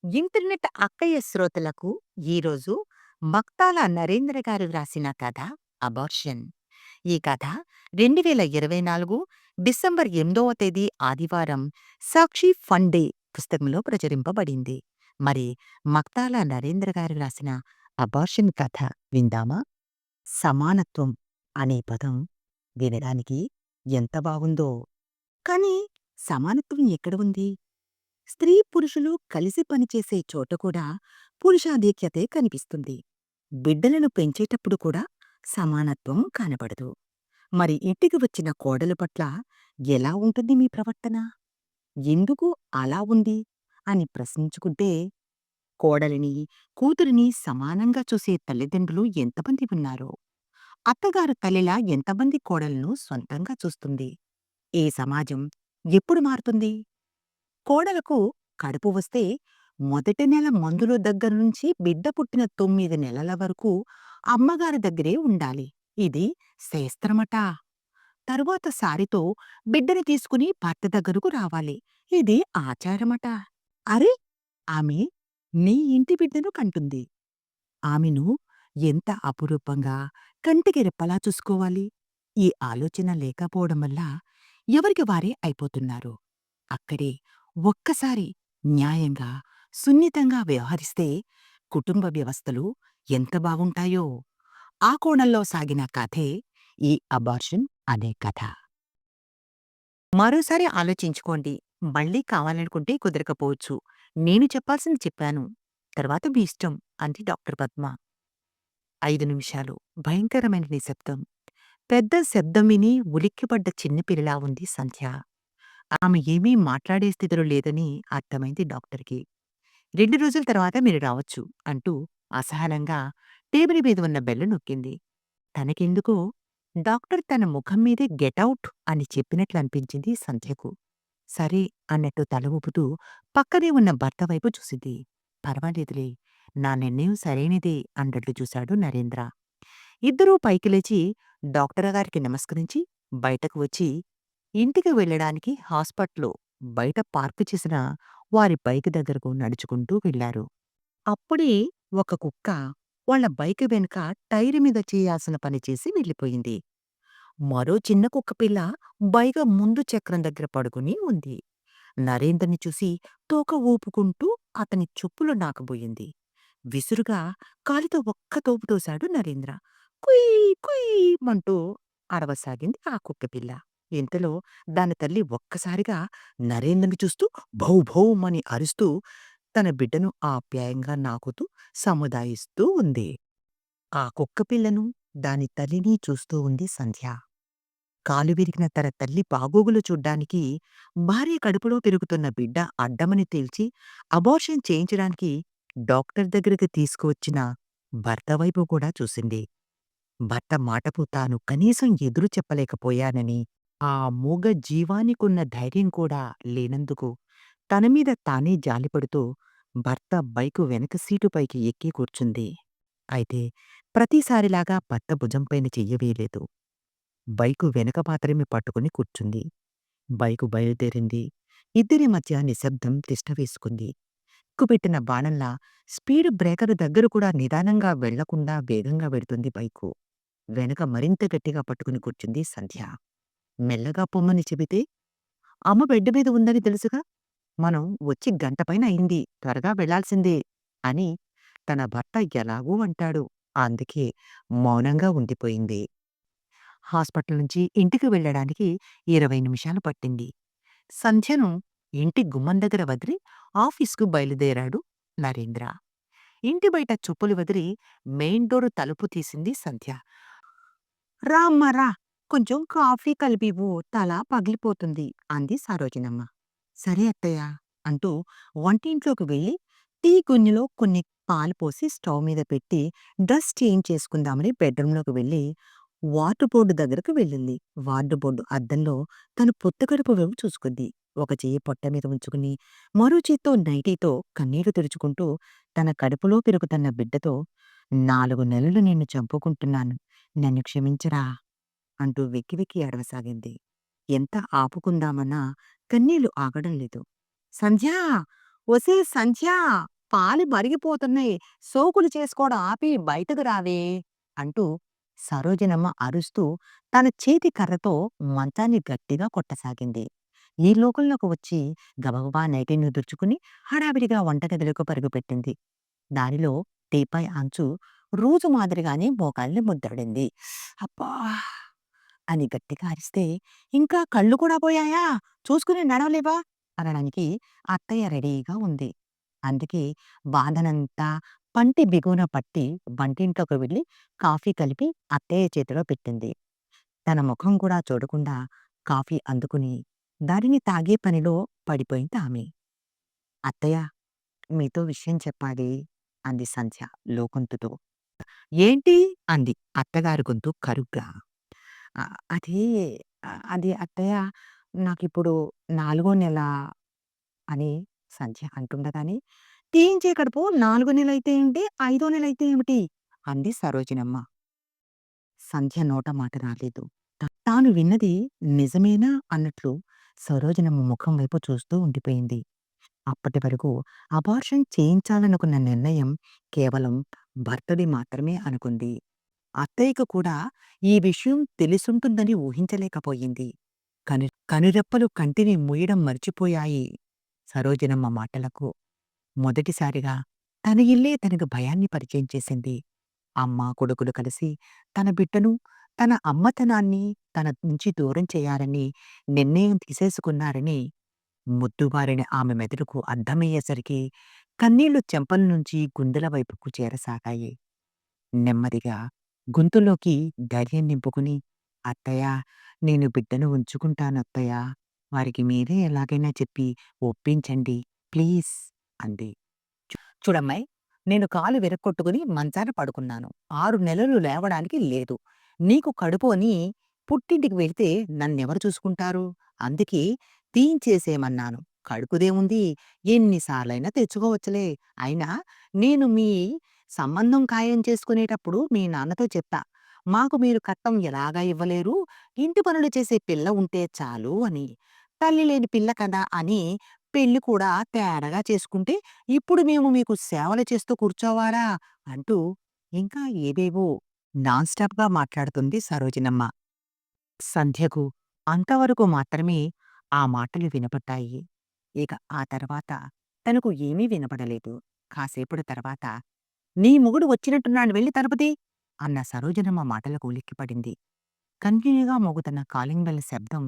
Internet అక్కయ్య శ్రోతలకు ఈరోజు మక్తాల నరేంద్ర గారు రాసిన కథ అబార్షన్. ఈ కథ 2024 డిసెంబర్ 8వ తేదీ ఆదివారం సాక్షి ఫండే పుస్తకంలో ప్రచురింపబడింది. మరి మక్తాల నరేంద్ర గారు రాసిన అబార్షన్ కథ విందామా? సమానత్వం అనే పదం వినడానికి ఎంత బాగుందో. కానీ సమానత్వం ఎక్కడ ఉంది? స్త్రీ పురుషులు కలిసి పనిచేసే చోట కూడా పురుషాధిక్యతే కనిపిస్తుంది. బిడ్డలను పెంచేటప్పుడు కూడా సమానత్వం కనబడదు. మరి ఇంటికి వచ్చిన కోడల పట్ల ఎలా ఉంటుంది మీ ప్రవర్తన? ఎందుకు అలా ఉంది అని ప్రశ్నించుకుంటే, కోడలిని, కూతురిని సమానంగా చూసే తల్లిదండ్రులు ఎంతమంది ఉన్నారు? అత్తగారు తల్లిలా ఎంతమంది కోడలను సొంతంగా చూస్తుంది? ఈ సమాజం ఎప్పుడు మారుతుంది? కోడలకు కడుపు వస్తే మొదటి నెల మందుల దగ్గర నుంచి బిడ్డ పుట్టిన 9 నెలల వరకు అమ్మగారి దగ్గరే ఉండాలి. ఇది శాస్త్రమట. తరువాత సారితో బిడ్డని తీసుకుని భర్త దగ్గరకు రావాలి. ఇది ఆచారమట. అరే, ఆమె నీ ఇంటి బిడ్డను కంటుంది. ఆమెను ఎంత అపురూపంగా, కంటికి రెప్పలా చూసుకోవాలి. ఈ ఆలోచన లేకపోవడం వల్ల ఎవరికి వారే అయిపోతున్నారు. అక్కడే ఒక్కసారి న్యాయంగా, సున్నితంగా వ్యవహరిస్తే కుటుంబ వ్యవస్థలు ఎంత బాగుంటాయో. ఆ కోణంలో సాగిన కథే ఈ అబార్షన్ అనే కథ. మరోసారి ఆలోచించుకోండి. మళ్ళీ కావాలనుకుంటే కుదరకపోవచ్చు. నేను చెప్పాల్సింది చెప్పాను. తర్వాత మీ ఇష్టం అంది డాక్టర్ పద్మ. 5 నిమిషాలు భయంకరమైన నిశ్శబ్దం. పెద్ద శబ్దం విని ఉలిక్కిపడ్డ చిన్నపిల్లలా ఉంది సంధ్య. ఆమె ఏమీ మాట్లాడే స్థితిలో లేదని అర్థమైంది డాక్టర్‌కి. 2 రోజుల తర్వాత మీరు రావచ్చు అంటూ అసహనంగా టేబుల్ మీద ఉన్న బెల్ నొక్కింది. తనకెందుకో డాక్టర్ తన ముఖం మీదే గెటౌట్ అని చెప్పినట్లు అనిపించింది సంధ్యకు. సరే అన్నట్టు తల ఊపుతూ పక్కనే ఉన్న భర్త వైపు చూసింది. పర్వాలేదులే, నా నిర్ణయం సరైనదే అన్నట్లు చూశాడు నరేంద్ర. ఇద్దరూ పైకి లేచి డాక్టర్ గారికి నమస్కరించి బయటకు వచ్చి ఇంటికి వెళ్ళడానికి హాస్పిటల్లో బయట పార్కు చేసిన వారి బైక్ దగ్గరకు నడుచుకుంటూ వెళ్లారు. అప్పుడే ఒక కుక్క వాళ్ళ బైక్ వెనుక టైరు మీద చేయాల్సిన పని చేసి వెళ్ళిపోయింది. మరో చిన్న కుక్కపిల్ల బైక ముందు చక్రం దగ్గర పడుకుని ఉంది. నరేంద్రని చూసి తోక ఊపుకుంటూ అతని చెప్పులు నాకబోయింది. విసురుగా కాలితో ఒక్క తోపు తోశాడు నరేంద్ర. కుయ్ కుయ్ మంటూ అరవసాగింది ఆ కుక్కపిల్ల. ఇంతలో దాని తల్లి ఒక్కసారిగా నరేంద్రని చూస్తూ భౌ భౌమని అరుస్తూ తన బిడ్డను ఆప్యాయంగా నాకుతూ సముదాయిస్తూ ఉంది. ఆ కుక్కపిల్లను, దాని తల్లిని చూస్తూ ఉంది సంధ్య. కాలు విరిగిన తన తల్లి బాగోగులు చూడ్డానికి భార్య కడుపులో పెరుగుతున్న బిడ్డ అడ్డమని తేల్చి అబార్షన్ చేయించడానికి డాక్టర్ దగ్గరికి తీసుకువచ్చిన భర్త వైపు కూడా చూసింది. భర్త మాటకు తాను కనీసం ఎదురు చెప్పలేకపోయానని, ఆ మూగ జీవానికున్న ధైర్యం కూడా లేనందుకు తనమీద తానే జాలిపడుతూ భర్త బైకు వెనక సీటుపైకి ఎక్కి కూర్చుంది. అయితే ప్రతిసారిలాగా భర్త భుజంపైన చెయ్యి వేయలేదు. బైకు వెనక మాత్రమే పట్టుకుని కూర్చుంది. బైకు బయలుదేరింది. ఇద్దరి మధ్య నిశ్శబ్దం తిష్టవేసుకుంది. ఎక్కుపెట్టిన బాణంలా స్పీడ్ బ్రేకర్ దగ్గర కూడా నిదానంగా వెళ్లకుండా వేగంగా వెడుతుంది బైకు. వెనక మరింత గట్టిగా పట్టుకుని కూర్చుంది సంధ్య. మెల్లగా పొమ్మని చెబితే, అమ్మ బెడ్ మీద ఉందని తెలుసుగా, మనం వచ్చి గంట పైన అయింది, త్వరగా వెళ్లాల్సిందే అని తన భర్త ఎలాగూ అంటాడు. అందుకే మౌనంగా ఉండిపోయింది. హాస్పిటల్ నుంచి ఇంటికి వెళ్ళడానికి 20 నిమిషాలు పట్టింది. సంధ్యను ఇంటి గుమ్మం దగ్గర వదిలి ఆఫీస్‌కు బయలుదేరాడు నరేంద్ర. ఇంటి బయట చెప్పులు వదిలి మెయిన్ డోరు తలుపు తీసింది సంధ్య. రా అమ్మా రా, కొంచెం కాఫీ కలిపివ్వు, తల పగిలిపోతుంది అంది సరోజినమ్మ. సరే అత్తయ్య అంటూ వంటింట్లోకి వెళ్ళి టీ గిన్నెలో కొన్ని పాలు పోసి స్టవ్ మీద పెట్టి డ్రెస్ చేంజ్ చేసుకుందామని బెడ్రూంలోకి వెళ్ళి వార్డ్‌రోబ్ దగ్గరకు వెళ్ళింది. వార్డ్‌రోబ్ అద్దంలో తను పొత్తికడుపు వైపు చూసుకుంది. ఒక చెయ్యి పొట్ట మీద ఉంచుకుని మరో చేత్తో నైటీతో కన్నీళ్లు తుడుచుకుంటూ తన కడుపులో పెరుగుతున్న బిడ్డతో 4 నెలలు నిన్ను చంపుకుంటున్నాను, నన్ను క్షమించరా అంటూ వెక్కి వెక్కి ఏడవసాగింది. ఎంత ఆపుకుందామన్నా కన్నీళ్లు ఆగడం లేదు. సంధ్యా! ఒసే సంధ్యా! పాలు మరిగిపోతున్నాయి. సోకులు చేసుకోవడం ఆపి బయటకు రావే! అంటూ సరోజనమ్మ అరుస్తూ తన చేతి కర్రతో మంచాన్ని గట్టిగా కొట్టసాగింది. ఈ లోకంలోకి వచ్చి గబగబా నైటీని దుడుచుకుని హడావిడిగా వంటగదిలోకి పరుగుపెట్టింది. దారిలో టీపాయ్ అంచు రోజు మాదిరిగానే మోకాల్ని ముద్దాడింది. అబ్బా! అని గట్టిగా అరిస్తే, "ఇంకా కళ్ళు కూడా పోయాయా? చూసుకుని నడవలేవా?" అనడానికి అత్తయ్య రెడీగా ఉంది. అందుకే బాధనంతా పంటి బిగువున పట్టి వంటింట్లోకి వెళ్ళి కాఫీ కలిపి అత్తయ్య చేతిలో పెట్టింది. తన ముఖం కూడా చూడకుండా కాఫీ అందుకుని దానిని తాగే పనిలో పడిపోయింది ఆమె. "అత్తయ్య, మీతో విషయం చెప్పాలి" అంది సంధ్య లోకొంతుతో. "ఏంటి?" అంది అత్తగారి గొంతు కరుగ్గా. అది అది అత్తయ్య, నాకిప్పుడు నాలుగో నెల అని సంధ్య అంటుండగానే, "తీయించే కడుపు నాలుగో నెలయితే ఏంటి? ఐదో నెలయితే ఏమిటి?" అంది సరోజినమ్మ. సంధ్య నోట మాట రాలేదు. తాను విన్నది నిజమేనా అన్నట్లు సరోజనమ్మ ముఖం వైపు చూస్తూ ఉండిపోయింది. అప్పటి వరకు అబార్షన్ చేయించాలనుకున్న నిర్ణయం కేవలం భర్తది మాత్రమే అనుకుంది. అత్తయ్యకు కూడా ఈ విషయం తెలిసుంటుందని ఊహించలేకపోయింది. కనురెప్పలు కంటిని మూయడం మర్చిపోయాయి సరోజనమ్మ మాటలకు. మొదటిసారిగా తన ఇల్లే తనకు భయాన్ని పరిచయం చేసింది. అమ్మ, కొడుకులు కలిసి తన బిడ్డను, తన అమ్మతనాన్ని తన నుంచి దూరం చేయాలని నిర్ణయం తీసేసుకున్నారని ముద్దుబారిన ఆమె మెదడుకు అర్థమయ్యేసరికి కన్నీళ్లు చెంపల నుంచి గుండెల వైపుకు చేరసాగాయి. నెమ్మదిగా గొంతులోకి ధైర్యం నింపుకుని, "అత్తయ్య, నేను బిడ్డను ఉంచుకుంటానత్తయ్య. వారికి మీరే ఎలాగైనా చెప్పి ఒప్పించండి ప్లీజ్" అంది. చూడమ్మాయ్, నేను కాలు విరక్కొట్టుకుని మంచాన పడుకున్నాను. 6 నెలలు లేవడానికి లేదు. నీకు కడుపు అని పుట్టింటికి వెళ్తే నన్నెవరు చూసుకుంటారు? అందుకే తీయించేసేయమన్నాను. కడుపుదేముంది? ఎన్నిసార్లైనా తెచ్చుకోవచ్చులే. అయినా నేను మీ సంబంధం ఖాయం చేసుకునేటప్పుడు మీ నాన్నతో చెప్పా. మాకు మీరు కట్నం ఎలాగా ఇవ్వలేరు, ఇంటి పనులు చేసే పిల్ల ఉంటే చాలు అని. తల్లి లేని పిల్ల కదా అని పెళ్లి కూడా తేడాగా చేసుకుంటే ఇప్పుడు మేము మీకు సేవలు చేస్తూ కూర్చోవాలా? అంటూ ఇంకా ఏవేవో నాన్ స్టాప్‌గా మాట్లాడుతుంది సరోజినమ్మ. సంధ్యకు అంతవరకు మాత్రమే ఆ మాటలు వినపడ్డాయి. ఇక ఆ తర్వాత తనకు ఏమీ వినపడలేదు. కాసేపటి తర్వాత, "నీ మొగుడు వచ్చినట్టున్నాడు, వెళ్లి తలుపు తీ" అన్న సరోజనమ్మ మాటలకు ఉలిక్కిపడింది. కంటిన్యూగా మోగుతున్న కాలింగ్ బెల్ శబ్దం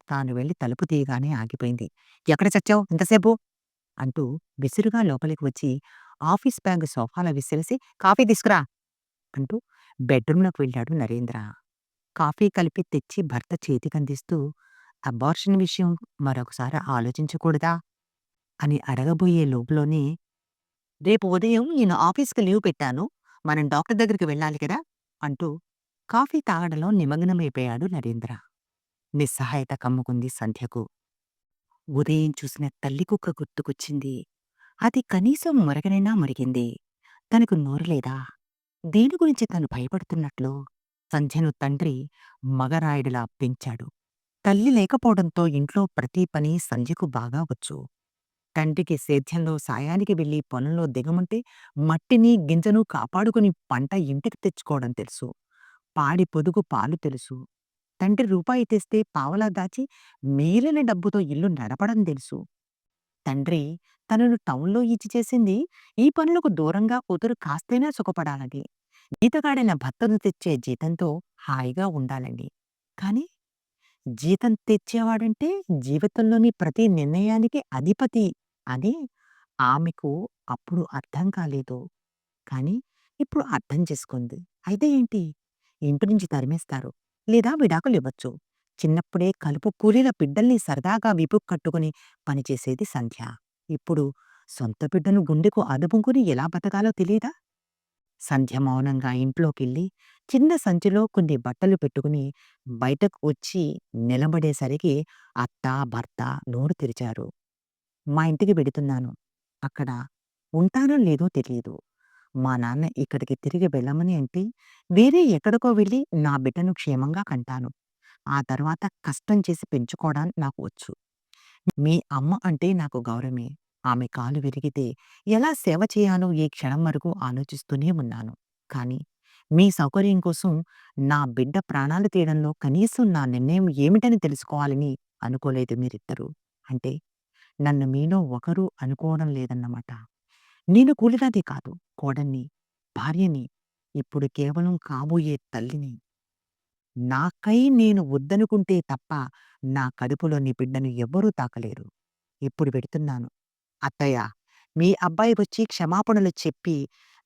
తాను వెళ్లి తలుపు తీయగానే ఆగిపోయింది. "ఎక్కడ చచ్చావు ఇంతసేపు?" అంటూ విసురుగా లోపలికి వచ్చి ఆఫీస్ బ్యాగ్ సోఫాలో విసిరేసి, "కాఫీ తీసుకురా" అంటూ బెడ్‌రూంలోకి వెళ్ళాడు నరేంద్ర. కాఫీ కలిపి తెచ్చి భర్త చేతికందిస్తూ, "అబార్షన్ విషయం మరొకసారి ఆలోచించకూడదా?" అని అడగబోయే లోపులోనే, "రేపు ఉదయం నేను ఆఫీస్‌కి లీవ్ పెట్టాను. మనం డాక్టర్ దగ్గరికి వెళ్ళాలి కదా!" అంటూ కాఫీ తాగడంలో నిమగ్నమైపోయాడు నరేంద్ర. నిస్సహాయత కమ్ముకుంది సంధ్యకు. ఉదయం చూసిన తల్లి కుక్క గుర్తుకొచ్చింది. అది కనీసం మొరగనైనా మొరిగింది. తనకు నోరు లేదా? దేని గురించి తను భయపడుతున్నట్లు? సంధ్యను తండ్రి మగరాయుడిలా పెంచాడు. తల్లి లేకపోవడంతో ఇంట్లో ప్రతి పని సంధ్యకు బాగా వచ్చు. తండ్రికి సేద్యంలో సాయానికి వెళ్లి పొలంలో దిగమంటే మట్టిని, గింజను కాపాడుకుని పంట ఇంటికి తెచ్చుకోవడం తెలుసు. పాడి పొదుగు పాలు తెలుసు. తండ్రి రూపాయి తెస్తే పావలా దాచి మిగిలిన డబ్బుతో ఇల్లు నడపడం తెలుసు. తండ్రి తనను టౌన్‌లో ఇచ్చి చేసింది ఈ పనులకు దూరంగా కూతురు కాస్తైనా సుఖపడాలని. జీతగాడైన భర్తను తెచ్చే జీతంతో హాయిగా ఉండాలని. కానీ జీతం తెచ్చేవాడంటే జీవితంలోని ప్రతి నిర్ణయానికి అధిపతి అని ఆమెకు అప్పుడు అర్థం కాలేదు. కానీ ఇప్పుడు అర్థం చేసుకుంది. అయితే ఏంటి? ఇంటి నుంచి తరిమేస్తారు. లేదా విడాకులివ్వచ్చు. చిన్నప్పుడే కలుపు కూలీల బిడ్డల్ని సరదాగా వీపుకు కట్టుకుని పనిచేసేది సంధ్య. ఇప్పుడు సొంత బిడ్డను గుండెకు అదుముకుని ఎలా బతకాలో తెలీదా? సంధ్య మౌనంగా ఇంట్లోకెళ్ళి చిన్న సంచిలో కొన్ని బట్టలు పెట్టుకుని బయటకు వచ్చి నిలబడేసరికి అత్త, భర్త నోరు తెరిచారు. "మా ఇంటికి వెడుతున్నాను. అక్కడ ఉంటానో లేదో తెలీదు. మా నాన్న ఇక్కడికి తిరిగి వెళ్ళమని అంటే వేరే ఎక్కడికో వెళ్ళి నా బిడ్డను క్షేమంగా కంటాను. ఆ తర్వాత కష్టం చేసి పెంచుకోవడం నాకు వచ్చు. మీ అమ్మ అంటే నాకు గౌరవమే. ఆమె కాలు విరిగితే ఎలా సేవ చేయాలో ఈ క్షణం వరకు ఆలోచిస్తూనే ఉన్నాను. కానీ మీ సౌకర్యం కోసం నా బిడ్డ ప్రాణాలు తీయడంలో కనీసం నా నిర్ణయం ఏమిటని తెలుసుకోవాలని అనుకోలేదు మీరిద్దరూ. అంటే నన్ను మీలో ఒకరు అనుకోవడం లేదన్నమాట. నేను కూలిదాన్ని కాదు. కోడల్ని, భార్యని, ఇప్పుడు కేవలం కాబోయే తల్లిని. నాకై నేను వద్దనుకుంటే తప్ప నా కడుపులోని బిడ్డను ఎవ్వరూ తాకలేరు. ఇప్పుడు పెడుతున్నాను. అత్తయ్య, మీ అబ్బాయి వచ్చి క్షమాపణలు చెప్పి,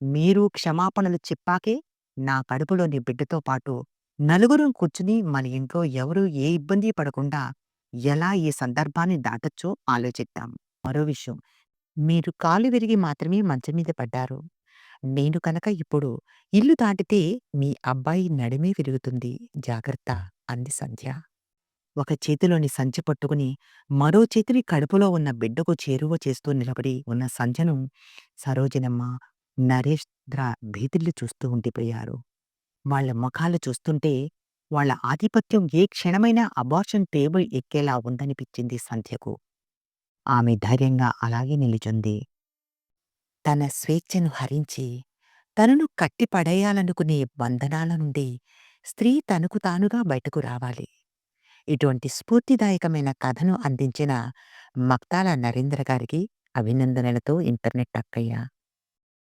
మీరు క్షమాపణలు చెప్పాకే నా కడుపులోని బిడ్డతో పాటు నలుగురం కూర్చుని మన ఇంట్లో ఎవరు ఏ ఇబ్బంది పడకుండా ఎలా ఈ సందర్భాన్ని దాటొచ్చో ఆలోచిద్దాం. మరో విషయం, మీరు కాలు విరిగి మాత్రమే మంచం మీద పడ్డారు. నేను కనుక ఇప్పుడు ఇల్లు దాటితే మీ అబ్బాయి నడిమే విరుగుతుంది. జాగ్రత్త అంది సంధ్య. ఒక చేతిలోని సంచి పట్టుకుని మరో చేతిని కడుపులో ఉన్న బిడ్డకు చేరువ చేస్తూ నిలబడి ఉన్న సంధ్యను సరోజనమ్మ, నరేంద్ర భీతిల్లి చూస్తూ ఉండిపోయారు. వాళ్ళ ముఖాలు చూస్తుంటే వాళ్ళ ఆధిపత్యం ఏ క్షణమైనా అబార్షన్ టేబుల్ ఎక్కేలా ఉందనిపించింది సంధ్యకు. ఆమె ధైర్యంగా అలాగే నిలిచుంది. తన స్వేచ్ఛను హరించి, తనను కట్టిపడేయాలనుకునే బంధనాల నుండి స్త్రీ తనకు తానుగా బయటకు రావాలి. ఇటువంటి స్ఫూర్తిదాయకమైన కథను అందించిన మక్తాల నరేంద్ర గారికి అభినందనలతో ఇంటర్నెట్ అక్కయ్య.